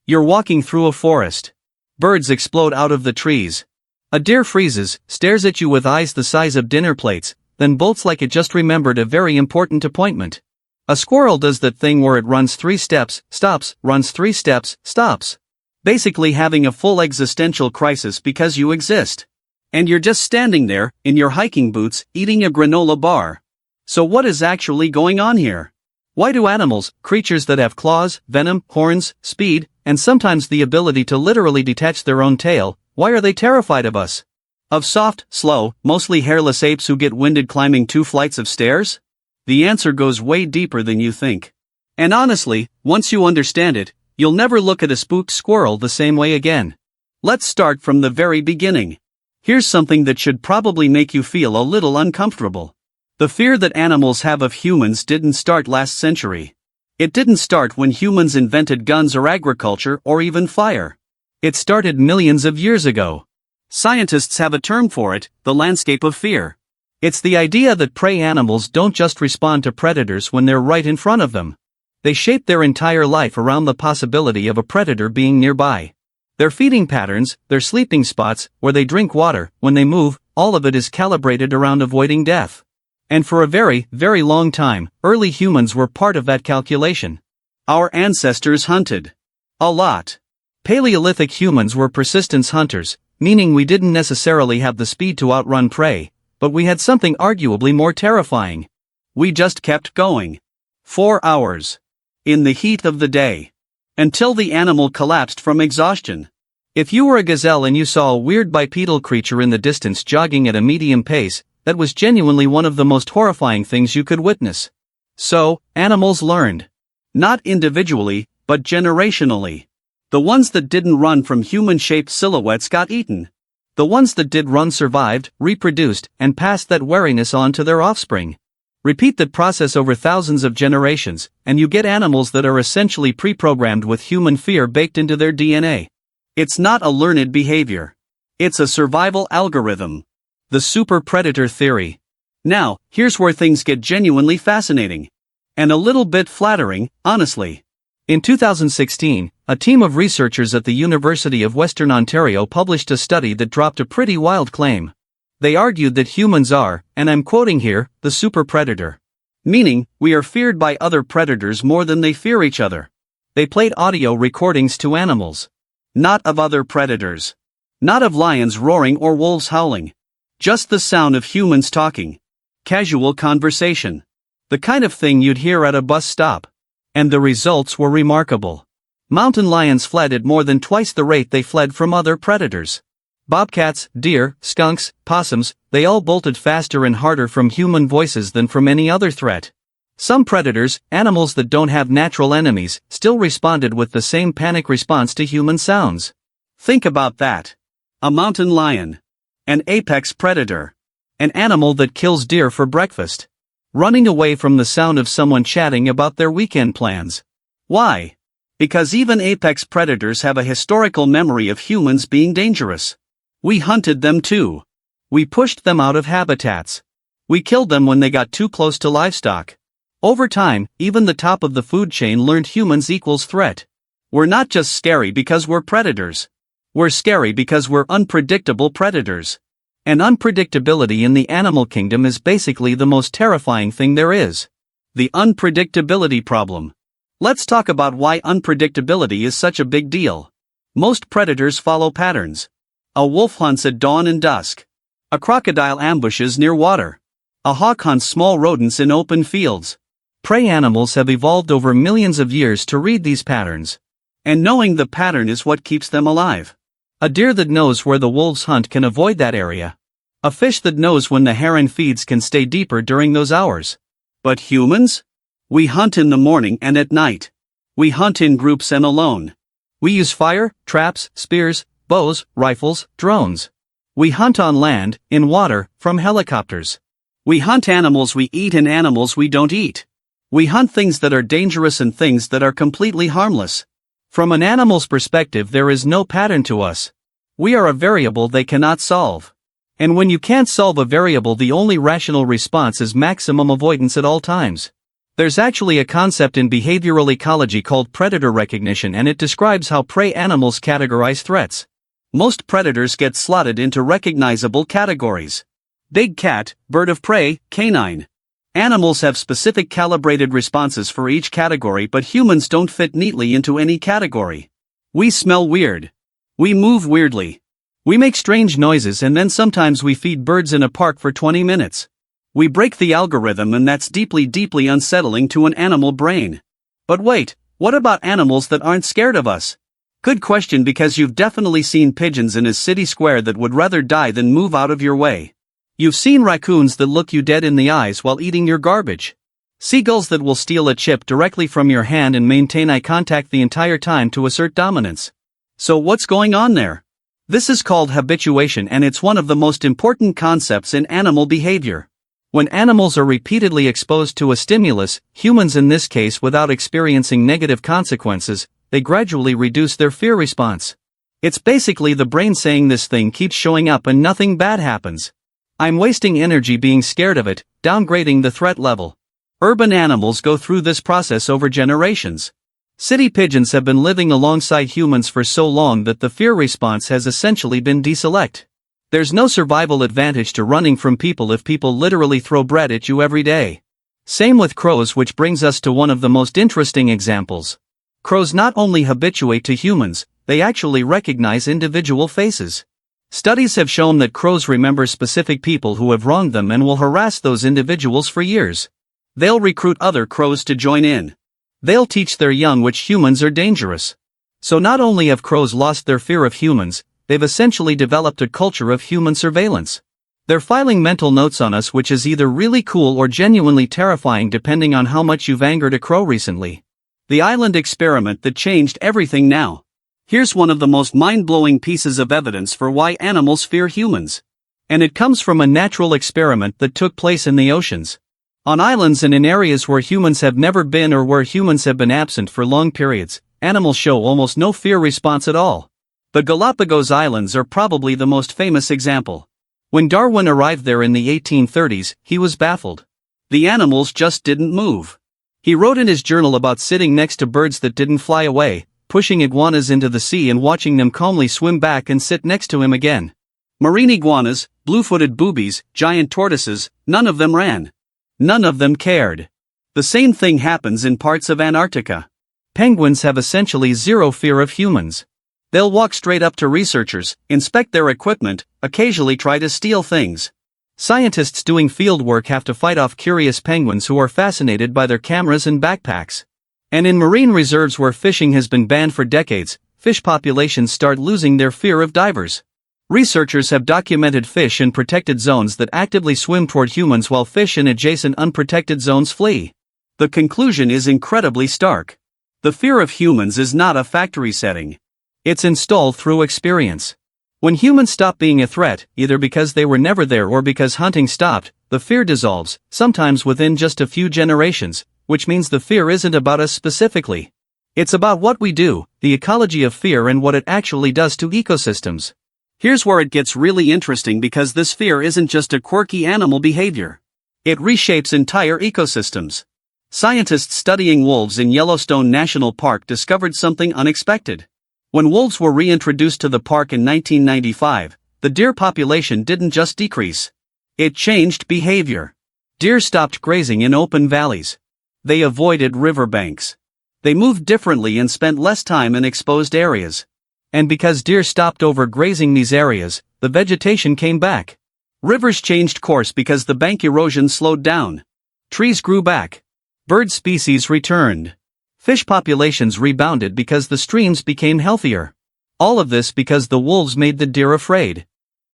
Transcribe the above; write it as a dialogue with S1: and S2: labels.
S1: You're walking through a forest. Birds explode out of the trees. A deer freezes, stares at you with eyes the size of dinner plates, then bolts like it just remembered a very important appointment. A squirrel does that thing where it runs 3 steps, stops, runs 3 steps, stops. Basically having a full existential crisis because you exist. And you're just standing there, in your hiking boots, eating a granola bar. So what is actually going on here? Why do animals, creatures that have claws, venom, horns, speed, and sometimes the ability to literally detach their own tail, why are they terrified of us? Of soft, slow, mostly hairless apes who get winded climbing 2 flights of stairs? The answer goes way deeper than you think. And honestly, once you understand it, you'll never look at a spooked squirrel the same way again. Let's start from the very beginning. Here's something that should probably make you feel a little uncomfortable. The fear that animals have of humans didn't start last century. It didn't start when humans invented guns or agriculture or even fire. It started millions of years ago. Scientists have a term for it, the landscape of fear. It's the idea that prey animals don't just respond to predators when they're right in front of them. They shape their entire life around the possibility of a predator being nearby. Their feeding patterns, their sleeping spots, where they drink water, when they move, all of it is calibrated around avoiding death. And for a very, very long time, early humans were part of that calculation. Our ancestors hunted. A lot. Paleolithic humans were persistence hunters, meaning we didn't necessarily have the speed to outrun prey, but we had something arguably more terrifying. We just kept going. 4 hours. In the heat of the day. Until the animal collapsed from exhaustion. If you were a gazelle and you saw a weird bipedal creature in the distance jogging at a medium pace, that was genuinely one of the most horrifying things you could witness. So, animals learned. Not individually, but generationally. The ones that didn't run from human-shaped silhouettes got eaten. The ones that did run survived, reproduced, and passed that wariness on to their offspring. Repeat that process over thousands of generations, and you get animals that are essentially pre-programmed with human fear baked into their DNA. It's not a learned behavior. It's a survival algorithm. The super predator theory. Now, here's where things get genuinely fascinating. And a little bit flattering, honestly. In 2016, a team of researchers at the University of Western Ontario published a study that dropped a pretty wild claim. They argued that humans are, and I'm quoting here, the super predator. Meaning, we are feared by other predators more than they fear each other. They played audio recordings to animals. Not of other predators. Not of lions roaring or wolves howling. Just the sound of humans talking. Casual conversation. The kind of thing you'd hear at a bus stop. And the results were remarkable. Mountain lions fled at more than twice the rate they fled from other predators. Bobcats, deer, skunks, possums, they all bolted faster and harder from human voices than from any other threat. Some predators, animals that don't have natural enemies, still responded with the same panic response to human sounds. Think about that. A mountain lion. An apex predator. An animal that kills deer for breakfast. Running away from the sound of someone chatting about their weekend plans. Why? Because even apex predators have a historical memory of humans being dangerous. We hunted them too. We pushed them out of habitats. We killed them when they got too close to livestock. Over time, even the top of the food chain learned humans equals threat. We're not just scary because we're predators. We're scary because we're unpredictable predators. And unpredictability in the animal kingdom is basically the most terrifying thing there is. The unpredictability problem. Let's talk about why unpredictability is such a big deal. Most predators follow patterns. A wolf hunts at dawn and dusk. A crocodile ambushes near water. A hawk hunts small rodents in open fields. Prey animals have evolved over millions of years to read these patterns. And knowing the pattern is what keeps them alive. A deer that knows where the wolves hunt can avoid that area. A fish that knows when the heron feeds can stay deeper during those hours. But humans? We hunt in the morning and at night. We hunt in groups and alone. We use fire, traps, spears, bows, rifles, drones. We hunt on land, in water, from helicopters. We hunt animals we eat and animals we don't eat. We hunt things that are dangerous and things that are completely harmless. From an animal's perspective, there is no pattern to us. We are a variable they cannot solve. And when you can't solve a variable, the only rational response is maximum avoidance at all times. There's actually a concept in behavioral ecology called predator recognition, and it describes how prey animals categorize threats. Most predators get slotted into recognizable categories. Big cat, bird of prey, canine. Animals have specific calibrated responses for each category, but humans don't fit neatly into any category. We smell weird. We move weirdly. We make strange noises, and then sometimes we feed birds in a park for 20 minutes. We break the algorithm, and that's deeply unsettling to an animal brain. But wait, what about animals that aren't scared of us? Good question, because you've definitely seen pigeons in a city square that would rather die than move out of your way. You've seen raccoons that look you dead in the eyes while eating your garbage. Seagulls that will steal a chip directly from your hand and maintain eye contact the entire time to assert dominance. So what's going on there? This is called habituation, and it's one of the most important concepts in animal behavior. When animals are repeatedly exposed to a stimulus, humans in this case without experiencing negative consequences, they gradually reduce their fear response. It's basically the brain saying this thing keeps showing up and nothing bad happens. I'm wasting energy being scared of it, downgrading the threat level. Urban animals go through this process over generations. City pigeons have been living alongside humans for so long that the fear response has essentially been deselect. There's no survival advantage to running from people if people literally throw bread at you every day. Same with crows, which brings us to one of the most interesting examples. Crows not only habituate to humans, they actually recognize individual faces. Studies have shown that crows remember specific people who have wronged them and will harass those individuals for years. They'll recruit other crows to join in. They'll teach their young which humans are dangerous. So not only have crows lost their fear of humans, they've essentially developed a culture of human surveillance. They're filing mental notes on us, which is either really cool or genuinely terrifying depending on how much you've angered a crow recently. The island experiment that changed everything now. Here's one of the most mind-blowing pieces of evidence for why animals fear humans. And it comes from a natural experiment that took place in the oceans. On islands and in areas where humans have never been or where humans have been absent for long periods, animals show almost no fear response at all. The Galapagos Islands are probably the most famous example. When Darwin arrived there in the 1830s, he was baffled. The animals just didn't move. He wrote in his journal about sitting next to birds that didn't fly away, pushing iguanas into the sea and watching them calmly swim back and sit next to him again. Marine iguanas, blue-footed boobies, giant tortoises, none of them ran. None of them cared. The same thing happens in parts of Antarctica. Penguins have essentially zero fear of humans. They'll walk straight up to researchers, inspect their equipment, occasionally try to steal things. Scientists doing field work have to fight off curious penguins who are fascinated by their cameras and backpacks. And in marine reserves where fishing has been banned for decades, fish populations start losing their fear of divers. Researchers have documented fish in protected zones that actively swim toward humans while fish in adjacent unprotected zones flee. The conclusion is incredibly stark. The fear of humans is not a factory setting. It's installed through experience. When humans stop being a threat, either because they were never there or because hunting stopped, the fear dissolves, sometimes within just a few generations, which means the fear isn't about us specifically. It's about what we do, the ecology of fear, and what it actually does to ecosystems. Here's where it gets really interesting, because this fear isn't just a quirky animal behavior. It reshapes entire ecosystems. Scientists studying wolves in Yellowstone National Park discovered something unexpected. When wolves were reintroduced to the park in 1995, the deer population didn't just decrease. It changed behavior. Deer stopped grazing in open valleys. They avoided riverbanks. They moved differently and spent less time in exposed areas. And because deer stopped overgrazing these areas, the vegetation came back. Rivers changed course because the bank erosion slowed down. Trees grew back. Bird species returned. Fish populations rebounded because the streams became healthier. All of this because the wolves made the deer afraid.